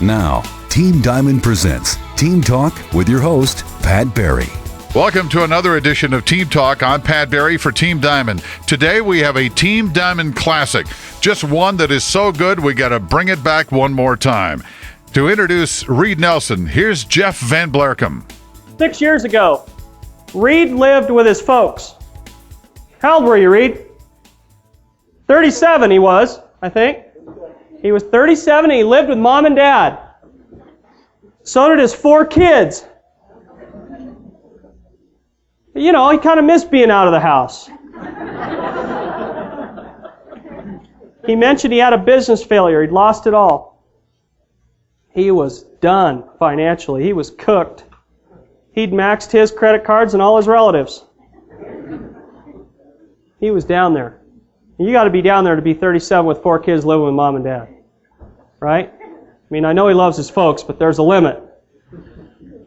Now, Team Diamond presents Team Talk with your host, Pat Barry. Welcome to another edition of Team Talk. I'm Pat Barry for Team Diamond. Today we have a Team Diamond classic. Just one that is so good we got to bring it back one more time. To introduce Reid Nelson, here's Jeff Van Blerkum. 6 years ago, Reid lived with his folks. How old were you, Reid? 37 he was, I think. He was 37 and he lived with mom and dad. So did his 4 kids. You know, he kind of missed being out of the house. He mentioned he had a business failure. He'd lost it all. He was done financially. He was cooked. He'd maxed his credit cards and all his relatives. He was down there. You got to be down there to be 37 with 4 kids living with mom and dad. Right? I mean, I know he loves his folks, but there's a limit.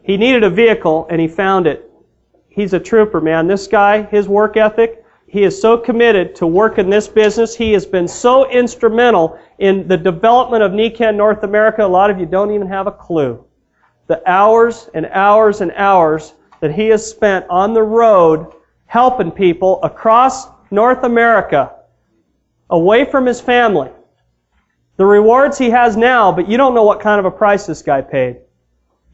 He needed a vehicle, and he found it. He's a trooper, man. This guy, his work ethic, he is so committed to work in this business. He has been so instrumental in the development of NECAN North America. A lot of you don't even have a clue. The hours and hours and hours that he has spent on the road helping people across North America, away from his family. The rewards he has now, but you don't know what kind of a price this guy paid.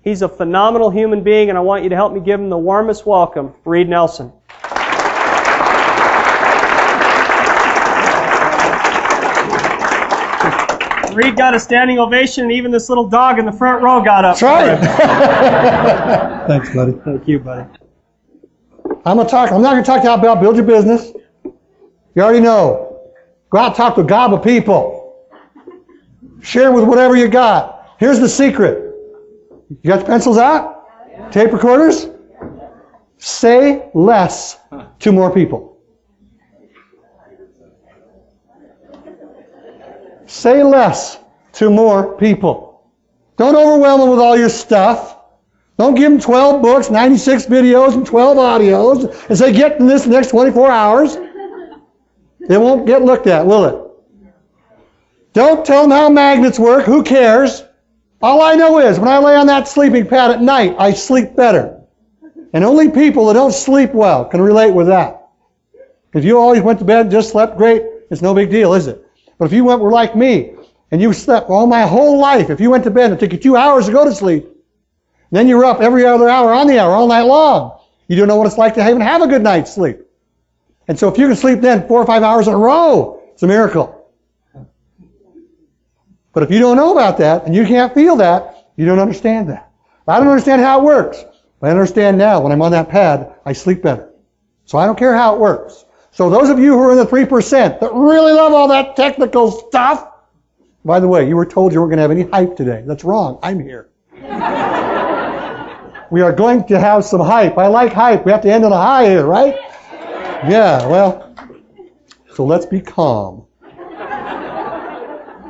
He's a phenomenal human being, and I want you to help me give him the warmest welcome, Reid Nelson. Reid got a standing ovation, and even this little dog in the front row got up. That's right. Thanks, buddy. Thank you, buddy. I'm not going to talk to you about build your business. You already know. Go out and talk to a gob of people. Share with whatever you got. Here's the secret. You got the pencils out? Tape recorders? Say less to more people. Say less to more people. Don't overwhelm them with all your stuff. Don't give them 12 books, 96 videos, and 12 audios and say, get in this in the next 24 hours. It won't get looked at, will it? Don't tell them how magnets work. Who cares? All I know is when I lay on that sleeping pad at night, I sleep better. And only people that don't sleep well can relate with that. If you always went to bed and just slept great, it's no big deal, is it? But if you were like me and you slept all my whole life, if you went to bed and it took you 2 hours to go to sleep, then you were up every other hour on the hour all night long, you don't know what it's like to even have a good night's sleep. And so if you can sleep then 4 or 5 hours in a row, it's a miracle. But if you don't know about that, and you can't feel that, you don't understand that. I don't understand how it works. But I understand now, when I'm on that pad, I sleep better. So I don't care how it works. So those of you who are in the 3% that really love all that technical stuff, by the way, you were told you weren't going to have any hype today. That's wrong. I'm here. We are going to have some hype. I like hype. We have to end on a high here, right? Yeah, well, so let's be calm.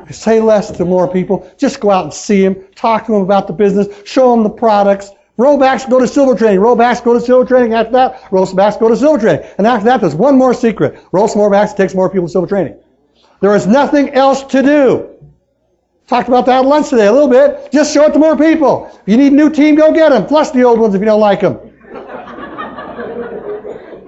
Say less to more people. Just go out and see them. Talk to them about the business. Show them the products. Rollbacks go to silver training. Rollbacks go to silver training. After that, rollbacks go to silver training. And after that, there's one more secret. Roll some more backs, it takes more people to silver training. There is nothing else to do. Talked about that at lunch today a little bit. Just show it to more people. If you need a new team, go get them. Flush the old ones if you don't like them.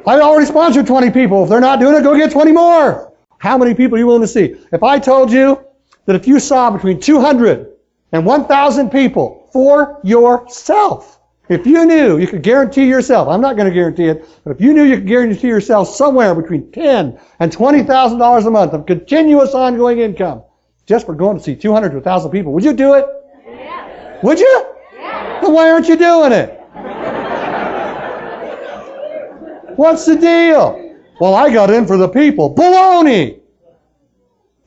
I already sponsored 20 people. If they're not doing it, go get 20 more. How many people are you willing to see? If I told you that if you saw between 200 and 1,000 people for yourself, if you knew you could guarantee yourself, I'm not going to guarantee it, but if you knew you could guarantee yourself somewhere between $10,000 and $20,000 a month of continuous ongoing income just for going to see 200 to 1,000 people, would you do it? Yes. Would you? Yes. Then why aren't you doing it? What's the deal? Well, I got in for the people. Baloney!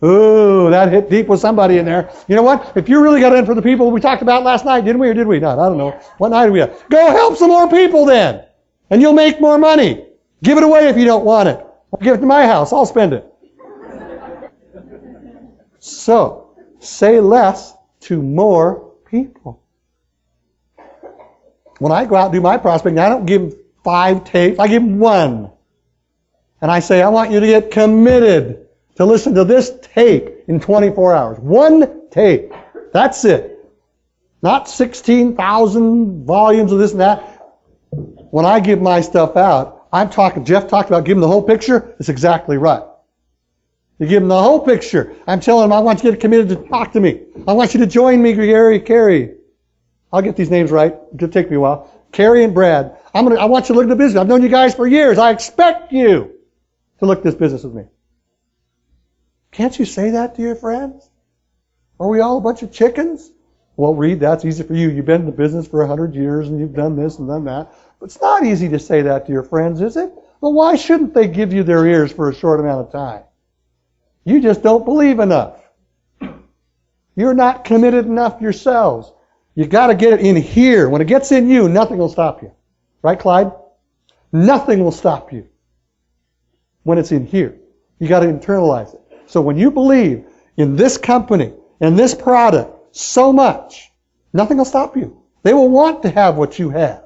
Ooh, that hit deep with somebody in there. You know what? If you really got in for the people we talked about last night, didn't we or did we not? I don't know. What night did we have? Go help some more people then. And you'll make more money. Give it away if you don't want it. Or give it to my house. I'll spend it. So, say less to more people. When I go out and do my prospecting, I don't give them 5 tapes. I give them 1. And I say, I want you to get committed to listen to this tape in 24 hours. 1 tape. That's it. Not 16,000 volumes of this and that. When I give my stuff out, Jeff talked about giving the whole picture. It's exactly right. You give them the whole picture. I'm telling them, I want you to get committed to talk to me. I want you to join me, Carrie. I'll get these names right. It'll take me a while. Carrie and Brad. I want you to look at the business. I've known you guys for years. I expect you to look at this business with me. Can't you say that to your friends? Are we all a bunch of chickens? Well, Reid, that's easy for you. You've been in the business for 100 years and you've done this and done that. But it's not easy to say that to your friends, is it? Well, why shouldn't they give you their ears for a short amount of time? You just don't believe enough. You're not committed enough yourselves. You got to get it in here. When it gets in you, nothing will stop you. Right, Clyde? Nothing will stop you when it's in here. You got to internalize it. So when you believe in this company and this product so much, nothing will stop you. They will want to have what you have.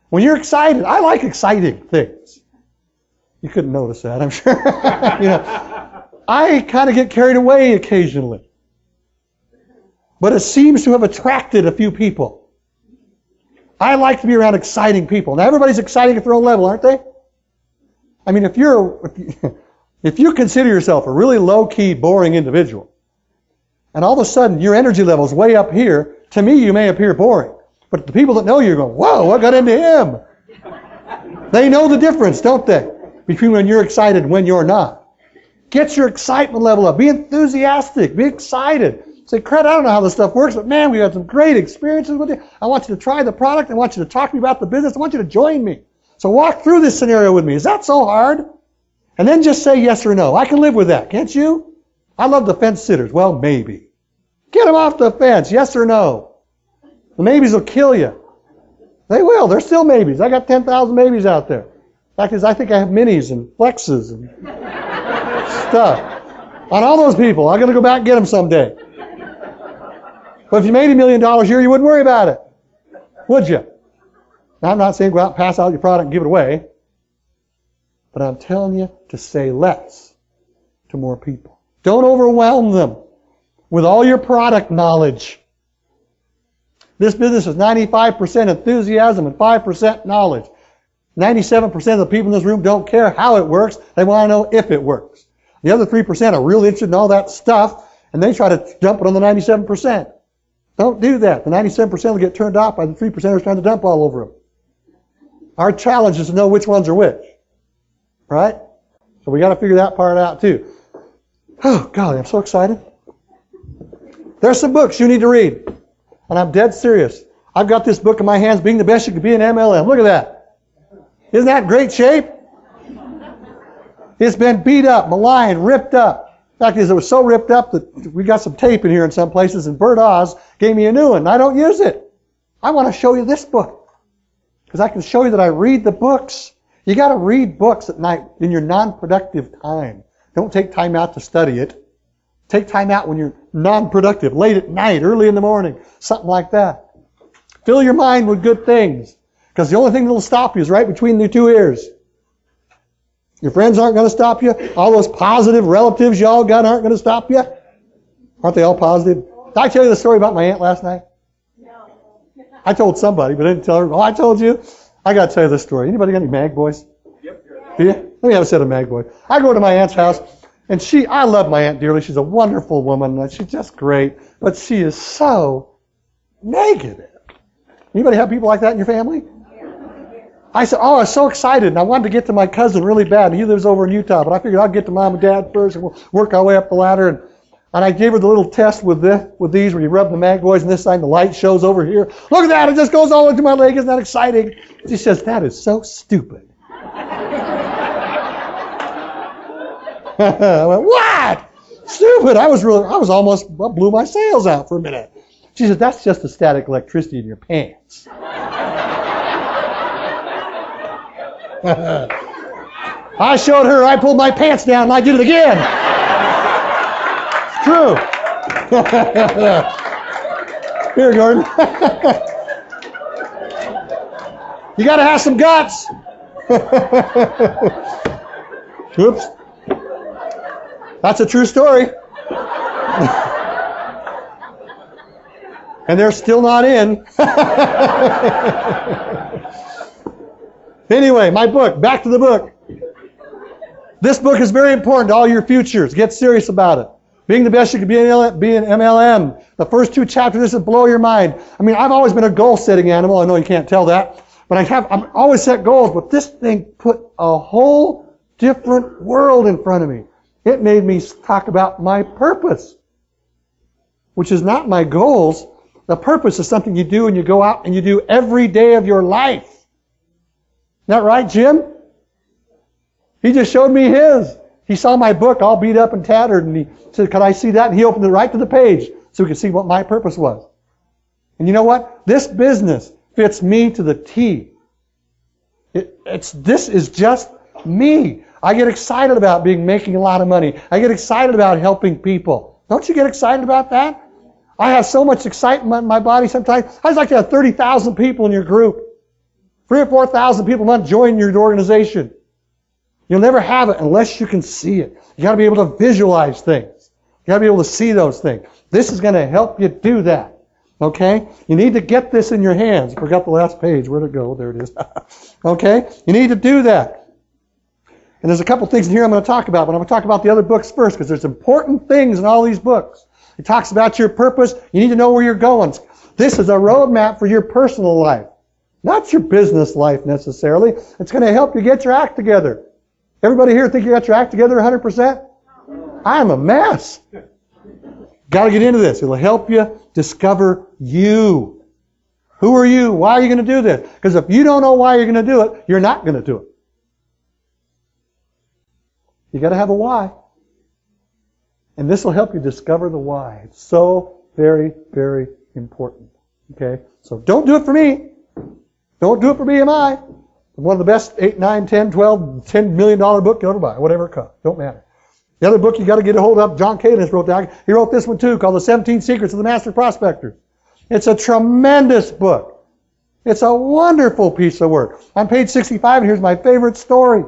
When you're excited, I like exciting things. You couldn't notice that, I'm sure. I kind of get carried away occasionally. But it seems to have attracted a few people. I like to be around exciting people. Now everybody's exciting at their own level, aren't they? I mean, if you consider yourself a really low-key, boring individual, and all of a sudden your energy level is way up here, to me you may appear boring. But the people that know you are going, whoa, what got into him? They know the difference, don't they? Between when you're excited and when you're not. Get your excitement level up. Be enthusiastic. Be excited. Say, Cred, I don't know how this stuff works, but man, we've had some great experiences with you. I want you to try the product. I want you to talk to me about the business. I want you to join me. So walk through this scenario with me. Is that so hard? And then just say yes or no. I can live with that, can't you? I love the fence sitters. Well, maybe. Get them off the fence, yes or no. The maybes will kill you. They will. They're still maybes. I got 10,000 maybes out there. Fact is, I think I have minis and flexes and stuff. On all those people, I'm going to go back and get them someday. But if you made $1 million a year, you wouldn't worry about it. Would you? Now, I'm not saying go out and pass out your product and give it away. But I'm telling you to say less to more people. Don't overwhelm them with all your product knowledge. This business is 95% enthusiasm and 5% knowledge. 97% of the people in this room don't care how it works. They want to know if it works. The other 3% are real interested in all that stuff, and they try to dump it on the 97%. Don't do that. The 97% will get turned off by the 3%ers trying to dump all over them. Our challenge is to know which ones are which. Right? So we got to figure that part out too. Oh, golly, I'm so excited. There's some books you need to read. And I'm dead serious. I've got this book in my hands, Being the Best You Could Be in MLM. Look at that. Isn't that great shape? It's been beat up, maligned, ripped up. In fact, it was so ripped up that we got some tape in here in some places, and Bert Oz gave me a new one. I don't use it. I want to show you this book. Because I can show you that I read the books. You got to read books at night in your non-productive time. Don't take time out to study it. Take time out when you're non-productive, late at night, early in the morning, something like that. Fill your mind with good things. Because the only thing that will stop you is right between the two ears. Your friends aren't going to stop you. All those positive relatives you all got aren't going to stop you. Aren't they all positive? Did I tell you the story about my aunt last night? No. I told somebody, but I didn't tell her. Oh, I told you. I got to tell you this story. Anybody got any mag boys? Yep. Do you? Let me have a set of mag boys. I go to my aunt's house, and I love my aunt dearly. She's a wonderful woman. And she's just great, but she is so negative. Anybody have people like that in your family? I said, I was so excited, and I wanted to get to my cousin really bad, and he lives over in Utah, but I figured I'll get to Mom and Dad first, and we'll work our way up the ladder, and I gave her the little test with these, where you rub the mag boys on this side, and the light shows over here. Look at that, it just goes all into my leg, isn't that exciting? She says, that is so stupid. I went, what? Stupid? I blew my sails out for a minute. She said, that's just the static electricity in your pants. I showed her, I pulled my pants down, and I did it again. It's true. Here, Gordon. You got to have some guts. Oops. That's a true story. And they're still not in. Anyway, my book. Back to the book. This book is very important to all your futures. Get serious about it. Being the best you can be in MLM. The first 2 chapters, this will blow your mind. I mean, I've always been a goal-setting animal. I know you can't tell that. But I've always set goals. But this thing put a whole different world in front of me. It made me talk about my purpose, which is not my goals. The purpose is something you do and you go out and you do every day of your life. Isn't that right, Jim? He just showed me his. He saw my book all beat up and tattered, and he said, "Could I see that?" And he opened it right to the page so we could see what my purpose was. And you know what? This business fits me to the T. This is just me. I get excited about making a lot of money. I get excited about helping people. Don't you get excited about that? I have so much excitement in my body sometimes. I'd just like to have 30,000 people in your group. 3,000 or 4,000 people want to join your organization. You'll never have it unless you can see it. You got to be able to visualize things. You got to be able to see those things. This is going to help you do that. Okay? You need to get this in your hands. I forgot the last page. Where'd it go? There it is. Okay? You need to do that. And there's a couple things in here I'm going to talk about, but I'm going to talk about the other books first because there's important things in all these books. It talks about your purpose. You need to know where you're going. This is a roadmap for your personal life, not your business life necessarily. It's going to help you get your act together. Everybody here think you got your act together 100%? I'm a mess. Got to get into this. It'll help you discover you. Who are you? Why are you going to do this? Because if you don't know why you're going to do it, you're not going to do it. You got to have a why. And this will help you discover the why. It's so very, very important. Okay? So don't do it for me. Don't do it for BMI. One of the best 8, 9, 10, 12, $10 million book you ever buy. Whatever it costs. Don't matter. The other book you got to get a hold of, John Cadence wrote that. He wrote this one too, called The 17 Secrets of the Master Prospector. It's a tremendous book. It's a wonderful piece of work. On page 65, and here's my favorite story.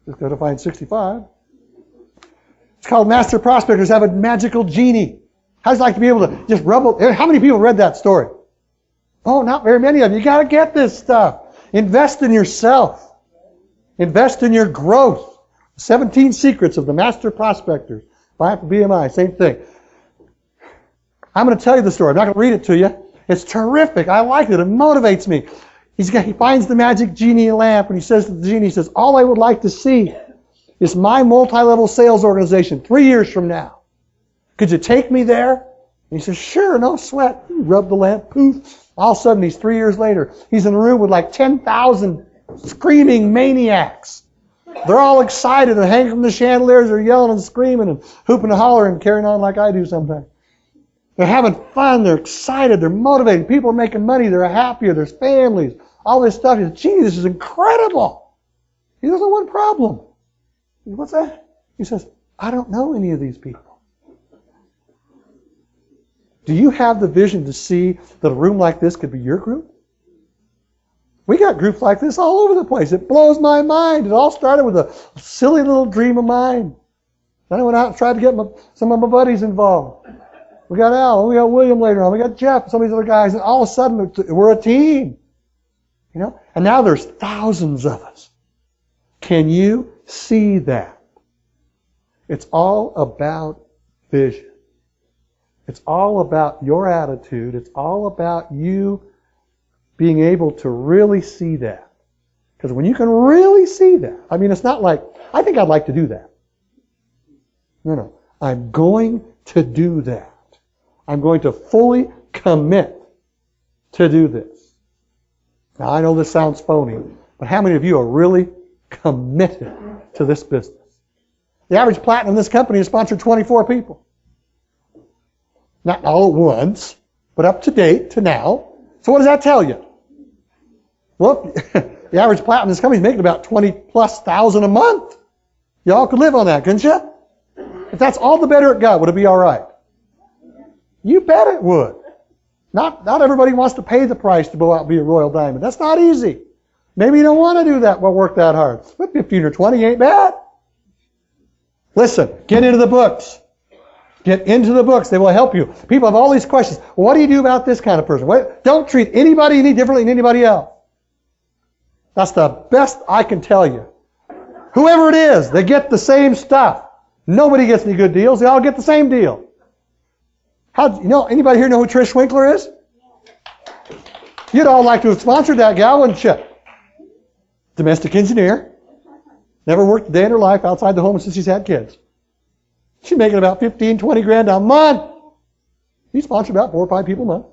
Just got to find 65. It's called Master Prospectors Have a Magical Genie. How'd you like to be able to just rub it? How many people read that story? Oh, not very many of you. You got to get this stuff. Invest in yourself. Invest in your growth. 17 Secrets of the Master Prospectors by BMI. Same thing. I'm going to tell you the story. I'm not going to read it to you. It's terrific. I like it. It motivates me. He finds the magic genie lamp, and he says to the genie, he says, all I would like to see is my multi-level sales organization 3 years from now. Could you take me there? And he says, sure, no sweat. He rubbed the lamp, poof. All of a sudden, he's 3 years later. He's in a room with like 10,000 screaming maniacs. They're all excited and hanging from the chandeliers. They're yelling and screaming and hooping and hollering and carrying on like I do sometimes. They're having fun. They're excited. They're motivated. People are making money. They're happier. There's families. All this stuff. He says, gee, this is incredible. He has one problem. He says, what's that? He says, I don't know any of these people. Do you have the vision to see that a room like this could be your group? We got groups like this all over the place. It blows my mind. It all started with a silly little dream of mine. Then I went out and tried to get some of my buddies involved. We got Al, we got William later on, we got Jeff, some of these other guys, and all of a sudden we're a team. You know? And now there's thousands of us. Can you see that? It's all about vision. It's all about your attitude. It's all about you being able to really see that. Because when you can really see that, I mean, it's not like, I think I'd like to do that. No. I'm going to do that. I'm going to fully commit to do this. Now, I know this sounds phony, but how many of you are really committed to this business? The average platinum in this company has sponsored 24 people. Not all at once, but up to date to now. So what does that tell you? Well, the average platinum in this company is making about 20+ thousand a month. Y'all could live on that, couldn't you? If that's all the better it got, would it be all right? You bet it would. Not everybody wants to pay the price to go out and be a Royal Diamond. That's not easy. Maybe you don't want to do that, well, work that hard. But 15 or 20 ain't bad. Listen, get into the books. Get into the books. They will help you. People have all these questions. What do you do about this kind of person? Don't treat anybody any differently than anybody else. That's the best I can tell you. Whoever it is, they get the same stuff. Nobody gets any good deals. They all get the same deal. Anybody here know who Trish Winkler is? You'd all like to have sponsored that gal, wouldn't you? Domestic engineer. Never worked a day in her life outside the home since she's had kids. She's making about 15, 20 grand a month. He sponsored about 4 or 5 people a month.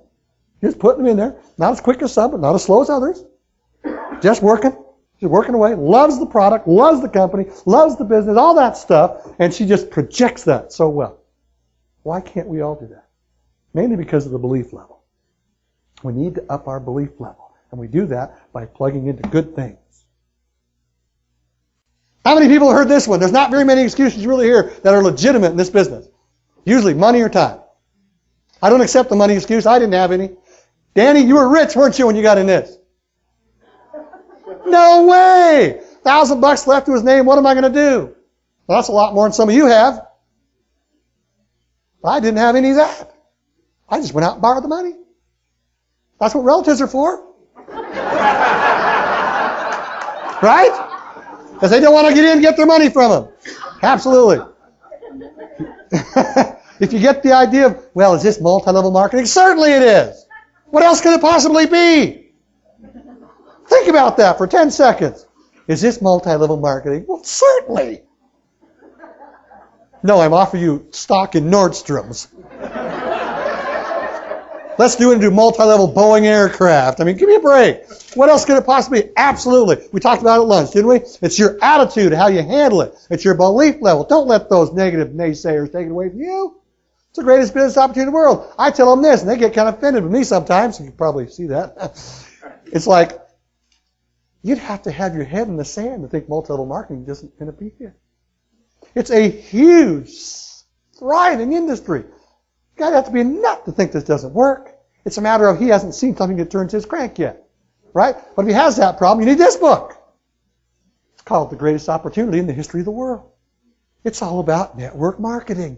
Just putting them in there. Not as quick as some, but not as slow as others. Just working. She's working away. Loves the product, loves the company, loves the business, all that stuff. And she just projects that so well. Why can't we all do that? Mainly because of the belief level. We need to up our belief level. And we do that by plugging into good things. How many people have heard this one? There's not very many excuses you really hear that are legitimate in this business. Usually money or time. I don't accept the money excuse. I didn't have any. Danny, you were rich, weren't you, when you got in this? No way! $1,000 left to his name. What am I going to do? Well, that's a lot more than some of you have. But I didn't have any of that. I just went out and borrowed the money. That's what relatives are for. Right? Because they don't want to get in and get their money from them. Absolutely. If you get the idea of, well, is this multi-level marketing? Certainly it is. What else could it possibly be? Think about that for 10 seconds. Is this multi-level marketing? Well, certainly. No, I'm offering you stock in Nordstrom's. Let's do multi-level Boeing aircraft. I mean, give me a break. What else could it possibly be? Absolutely. We talked about it at lunch, didn't we? It's your attitude, how you handle it. It's your belief level. Don't let those negative naysayers take it away from you. It's the greatest business opportunity in the world. I tell them this, and they get kind of offended with me sometimes. You can probably see that. It's like, you'd have to have your head in the sand to think multi-level marketing isn't going to be here. It's a huge, thriving industry. You'd have to be a nut to think this doesn't work. It's a matter of he hasn't seen something that turns his crank yet. Right? But if he has that problem, you need this book. It's called The Greatest Opportunity in the History of the World. It's all about network marketing.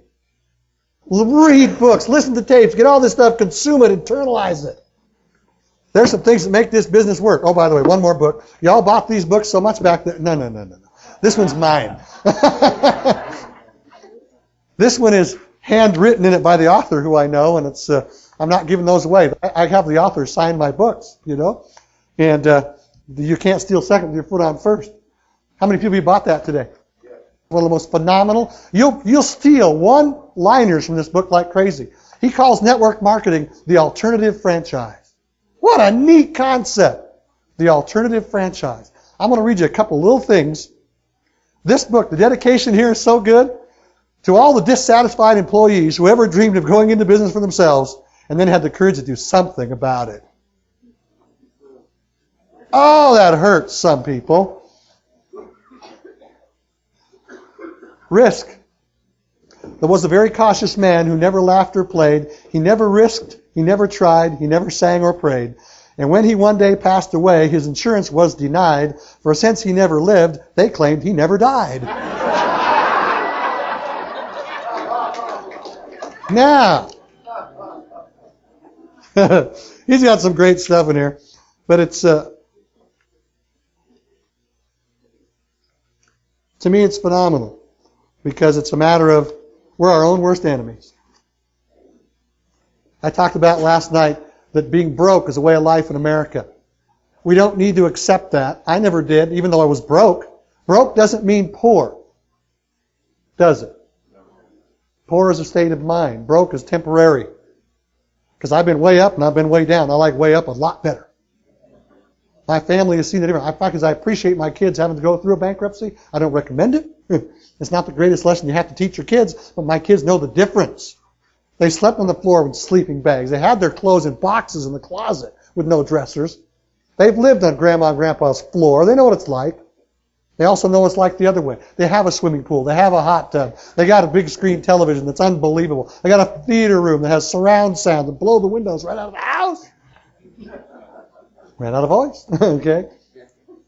Read books, listen to tapes, get all this stuff, consume it, internalize it. There's some things that make this business work. Oh, by the way, one more book. Y'all bought these books so much back there. No. This one's mine. This one is handwritten in it by the author who I know, and it's I'm not giving those away. I have the author sign my books, and you can't steal second with your foot on first. How many people have you bought that today? One of the most phenomenal. You'll steal one-liners from this book like crazy. He calls network marketing the alternative franchise. What a neat concept, the alternative franchise. I'm going to read you a couple little things. This book, the dedication here is so good. To all the dissatisfied employees who ever dreamed of going into business for themselves and then had the courage to do something about it. Oh, that hurts some people. Risk. There was a very cautious man who never laughed or played. He never risked, he never tried, he never sang or prayed. And when he one day passed away, his insurance was denied, for since he never lived, they claimed he never died. Now, he's got some great stuff in here, but it's to me it's phenomenal because it's a matter of we're our own worst enemies. I talked about last night that being broke is a way of life in America. We don't need to accept that. I never did, even though I was broke. Broke doesn't mean poor, does it? Poor is a state of mind. Broke is temporary. Because I've been way up and I've been way down. I like way up a lot better. My family has seen it different. In fact, I appreciate my kids having to go through a bankruptcy. I don't recommend it. It's not the greatest lesson you have to teach your kids, but my kids know the difference. They slept on the floor with sleeping bags. They had their clothes in boxes in the closet with no dressers. They've lived on Grandma and Grandpa's floor. They know what it's like. They also know it's like the other way. They have a swimming pool. They have a hot tub. They got a big screen television that's unbelievable. They got a theater room that has surround sound that blow the windows right out of the house. Ran out of voice. Okay?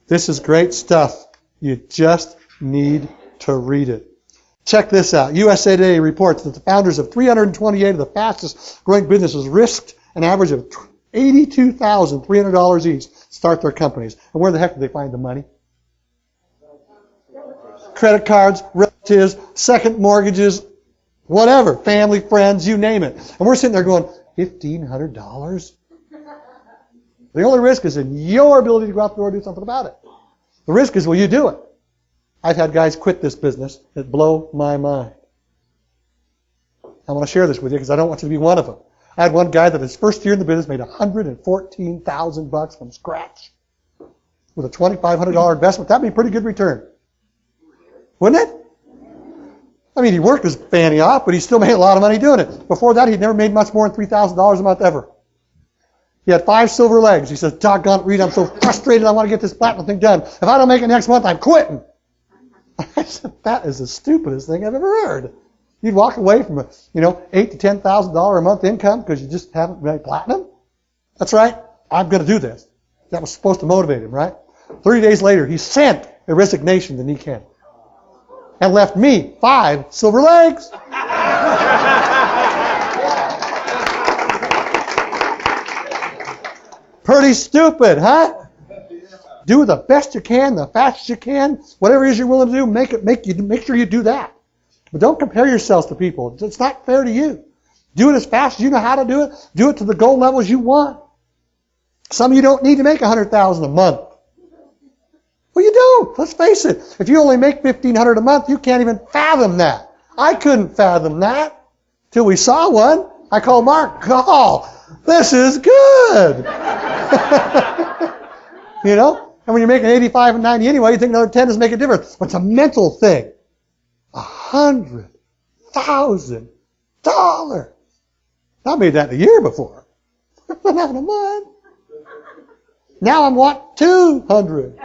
This is great stuff. You just need to read it. Check this out. USA Today reports that the founders of 328 of the fastest growing businesses risked an average of $82,300 each to start their companies. And where the heck did they find the money? Credit cards, relatives, second mortgages, whatever, family, friends, you name it. And we're sitting there going, $1,500? The only risk is in your ability to go out the door and do something about it. The risk is, will you do it? I've had guys quit this business that blow my mind. I want to share this with you because I don't want you to be one of them. I had one guy that his first year in the business made $114,000 from scratch. With a $2,500 investment, that'd be a pretty good return. Wouldn't it? I mean, he worked his fanny off, but he still made a lot of money doing it. Before that, he'd never made much more than $3,000 a month ever. He had 5 silver legs. He says, doggone it, Reid, I'm so frustrated. I want to get this platinum thing done. If I don't make it next month, I'm quitting. I said, that is the stupidest thing I've ever heard. You'd walk away from $8,000 to $10,000 a month income because you just haven't made platinum? That's right. I'm going to do this. That was supposed to motivate him, right? 30 days later, he sent a resignation to Nikan and left me 5 silver legs. Pretty stupid, huh? Do the best you can, the fastest you can, whatever it is you're willing to do, make sure you do that. But don't compare yourselves to people. It's not fair to you. Do it as fast as you know how to do it. Do it to the goal levels you want. Some of you don't need to make $100,000 a month. Well, you don't. Let's face it. If you only make $1,500 a month, you can't even fathom that. I couldn't fathom that till we saw one. I called Mark. Oh, this is good. And when you're making 85 and 90 anyway, you think another 10 doesn't make a difference. But it's a mental thing. $100,000. I made that in a year before. I'm having a month. Now I want 200.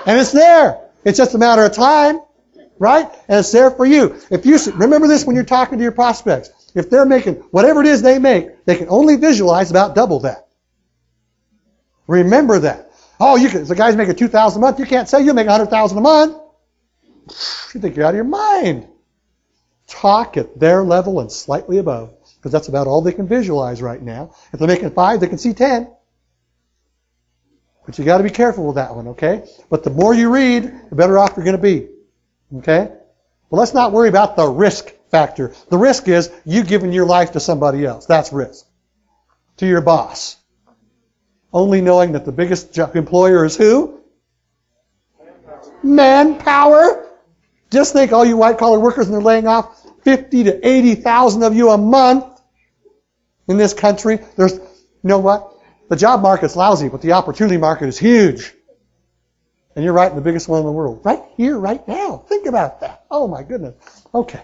And it's there. It's just a matter of time, right? And it's there for you. If you remember this when you're talking to your prospects. If they're making whatever it is they make, they can only visualize about double that. Remember that. Oh, if the guy's making $2,000 a month, you can't say you'll make $100,000 a month. You think you're out of your mind. Talk at their level and slightly above, because that's about all they can visualize right now. If they're making 5, they can see 10. But you got to be careful with that one, okay? But the more you read, the better off you're going to be, okay? Well, let's not worry about the risk factor. The risk is you giving your life to somebody else. That's risk. To your boss. Only knowing that the biggest employer is who? Manpower. Just think all you white-collar workers and they're laying off 50 to 80,000 of you a month in this country. You know what? The job market's lousy, but the opportunity market is huge. And you're right in the biggest one in the world. Right here, right now. Think about that. Oh, my goodness. Okay.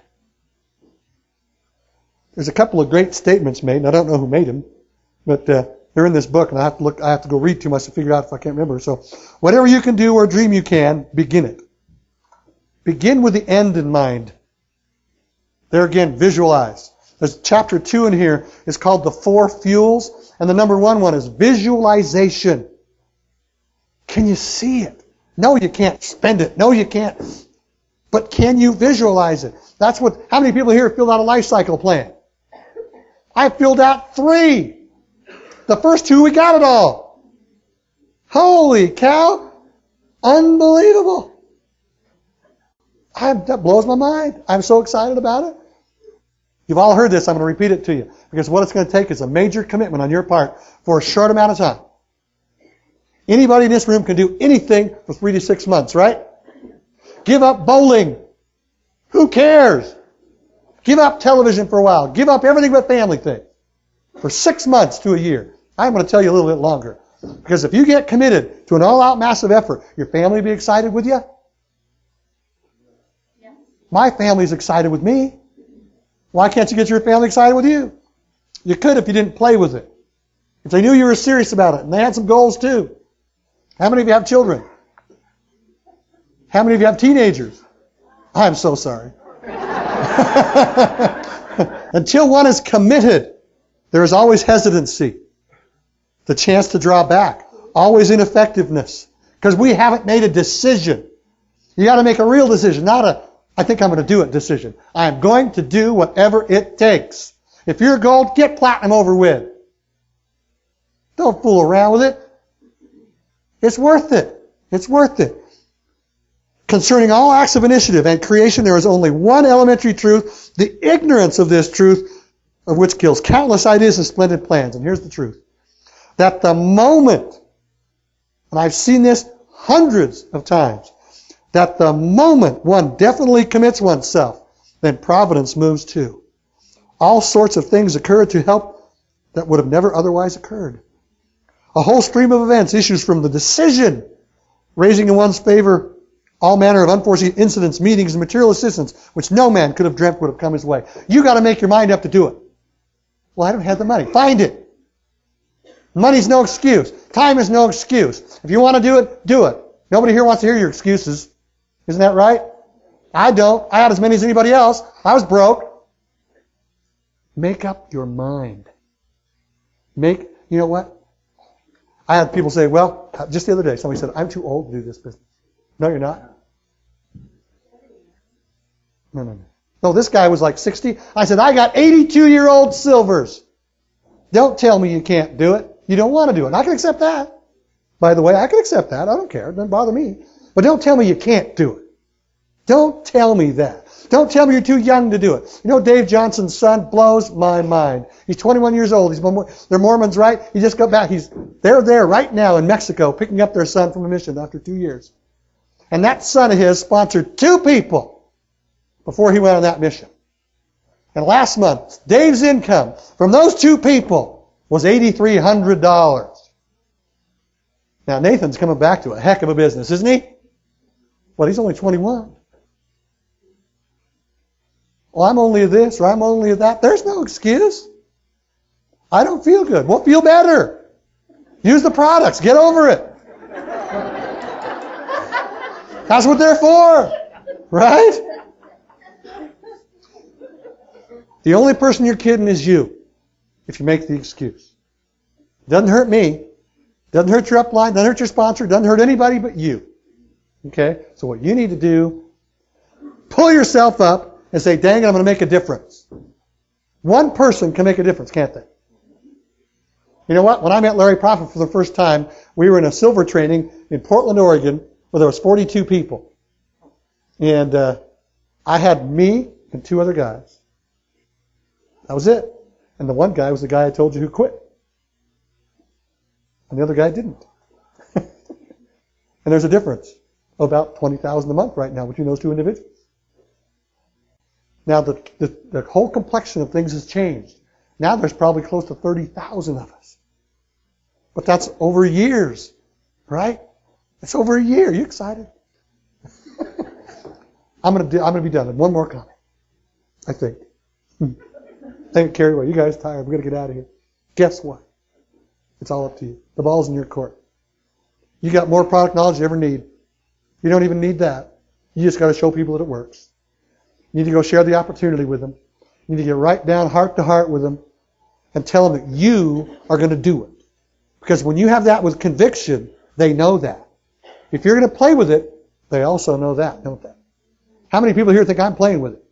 There's a couple of great statements made, and I don't know who made them, but they're in this book, and I have to go read too much to figure out if I can't remember. So, whatever you can do or dream you can, begin it. Begin with the end in mind. There again, visualize. There's chapter 2 in here is called the 4 fuels, and the number 1 is visualization. Can you see it? No, you can't spend it. No, you can't. But can you visualize it? How many people here filled out a life cycle plan? I filled out 3. The first 2, we got it all. Holy cow. Unbelievable. That blows my mind. I'm so excited about it. You've all heard this. I'm going to repeat it to you. Because what it's going to take is a major commitment on your part for a short amount of time. Anybody in this room can do anything for 3 to 6 months, right? Give up bowling. Who cares? Give up television for a while. Give up everything but family things. For 6 months to a year. I'm going to tell you a little bit longer. Because if you get committed to an all-out massive effort, your family will be excited with you. Yeah. My family's excited with me. Why can't you get your family excited with you? You could if you didn't play with it. If they knew you were serious about it. And they had some goals too. How many of you have children? How many of you have teenagers? I'm so sorry. Until one is committed, there is always hesitancy. The chance to draw back. Always ineffectiveness. Because we haven't made a decision. You got to make a real decision, not a, I think I'm going to do it decision. I am going to do whatever it takes. If you're gold, get platinum over with. Don't fool around with it. It's worth it. It's worth it. Concerning all acts of initiative and creation, there is only one elementary truth, the ignorance of this truth, of which kills countless ideas and splendid plans. And here's the truth. That the moment, and I've seen this hundreds of times, that the moment one definitely commits oneself, then providence moves too. All sorts of things occur to help that would have never otherwise occurred. A whole stream of events issues from the decision, raising in one's favor all manner of unforeseen incidents, meetings, and material assistance, which no man could have dreamt would have come his way. You got to make your mind up to do it. Well, I don't have the money. Find it. Money's no excuse. Time is no excuse. If you want to do it, do it. Nobody here wants to hear your excuses. Isn't that right? I don't. I had as many as anybody else. I was broke. Make up your mind. You know what? I had people say, well, just the other day, somebody said, I'm too old to do this business. No, you're not. No. No, this guy was like 60. I said, I got 82-year-old silvers. Don't tell me you can't do it. You don't want to do it. I can accept that. By the way, I can accept that. I don't care. It doesn't bother me. But don't tell me you can't do it. Don't tell me that. Don't tell me you're too young to do it. You know, Dave Johnson's son blows my mind. He's 21 years old. They're Mormons, right? He just got back. They're there right now in Mexico picking up their son from a mission after 2 years. And that son of his sponsored 2 people before he went on that mission. And last month, Dave's income from those 2 people was $8,300. Now, Nathan's coming back to a heck of a business, isn't he? Well, he's only 21. Well, I'm only this or I'm only that. There's no excuse. I don't feel good. Well, feel better. Use the products. Get over it. That's what they're for. Right? The only person you're kidding is you if you make the excuse. Doesn't hurt me. Doesn't hurt your upline. Doesn't hurt your sponsor. Doesn't hurt anybody but you. Okay? So what you need to do, pull yourself up and say, dang it, I'm going to make a difference. One person can make a difference, can't they? You know what? When I met Larry Prophet for the first time, we were in a silver training in Portland, Oregon, where there was 42 people. And I had me and 2 other guys. That was it. And the one guy was the guy I told you who quit. And the other guy didn't. And there's a difference of about $20,000 a month right now between those 2 individuals. Now the whole complexion of things has changed. Now there's probably close to 30,000 of us. But that's over years, right? It's over a year. Are you excited? I'm gonna be done. And one more comment, I think. Think carry away. You guys tired? We're gonna get out of here. Guess what? It's all up to you. The ball's in your court. You got more product knowledge than you ever need. You don't even need that. You just got to show people that it works. You need to go share the opportunity with them. You need to get right down heart to heart with them and tell them that you are going to do it. Because when you have that with conviction, they know that. If you're going to play with it, they also know that, don't they? How many people here think I'm playing with it?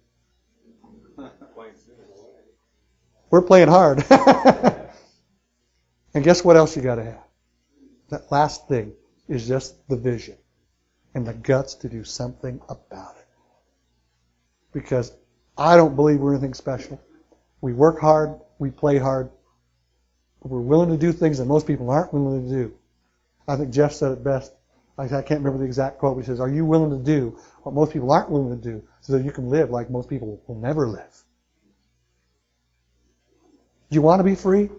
We're playing hard. And guess what else you got to have? That last thing is just the vision and the guts to do something about it. Because I don't believe we're anything special. We work hard, we play hard, but we're willing to do things that most people aren't willing to do. I think Jeff said it best. I can't remember the exact quote. He says, are you willing to do what most people aren't willing to do so that you can live like most people will never live? Do you want to be free?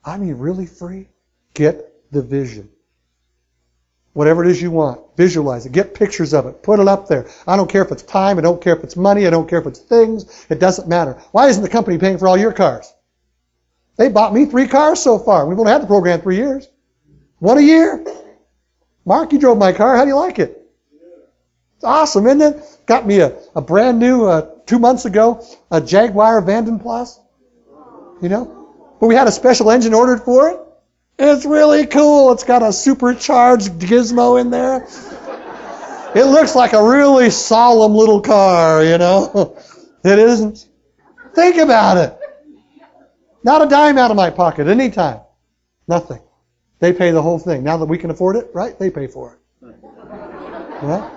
I mean, really free? Get the vision. Whatever it is you want, visualize it. Get pictures of it. Put it up there. I don't care if it's time. I don't care if it's money. I don't care if it's things. It doesn't matter. Why isn't the company paying for all your cars? They bought me 3 cars so far. We've only had the program 3 years. 1 a year. Mark, you drove my car. How do you like it? It's awesome, isn't it? Got me a brand new, 2 months ago, a Jaguar Vanden Plus. You know? But we had a special engine ordered for it. It's really cool. It's got a supercharged gizmo in there. It looks like a really solemn little car, you know. It isn't. Think about it. Not a dime out of my pocket anytime. Nothing. They pay the whole thing. Now that we can afford it, right? They pay for it. Right?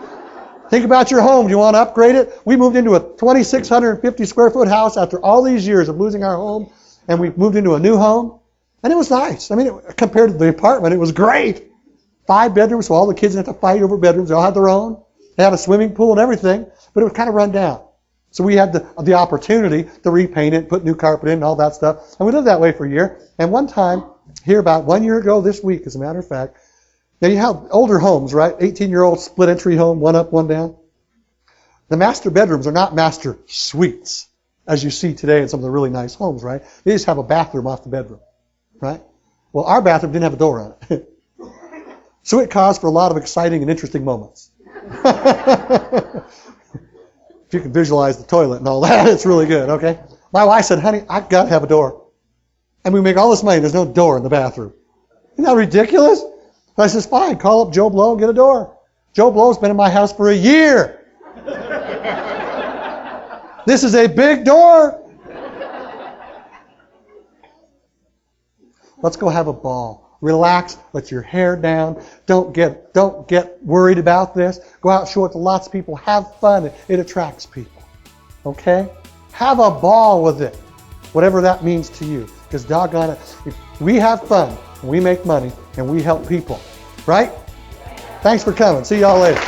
Think about your home. Do you want to upgrade it? We moved into a 2,650 square foot house after all these years of losing our home, and we moved into a new home, and it was nice. I mean, compared to the apartment, it was great. 5 bedrooms, so all the kids didn't have to fight over bedrooms. They all had their own. They had a swimming pool and everything, but it was kind of run down. So we had the opportunity to repaint it, put new carpet in, and all that stuff. And we lived that way for a year. And one time, here about 1 year ago this week, as a matter of fact, now you have older homes, right? 18-year-old split entry home, one up, one down. The master bedrooms are not master suites, as you see today in some of the really nice homes, right? They just have a bathroom off the bedroom, right? Well, our bathroom didn't have a door on it. So it caused for a lot of exciting and interesting moments. If you can visualize the toilet and all that, it's really good, okay? My wife said, honey, I've got to have a door. And we make all this money, there's no door in the bathroom. Isn't that ridiculous? So I says, fine, call up Joe Blow and get a door. Joe Blow's been in my house for a year. This is a big door. Let's go have a ball. Relax, let your hair down. Don't get worried about this. Go out and show it to lots of people. Have fun. It attracts people. Okay? Have a ball with it. Whatever that means to you. Because doggone it, if we have fun, and we make money, and we help people. Right? Thanks for coming. See y'all later.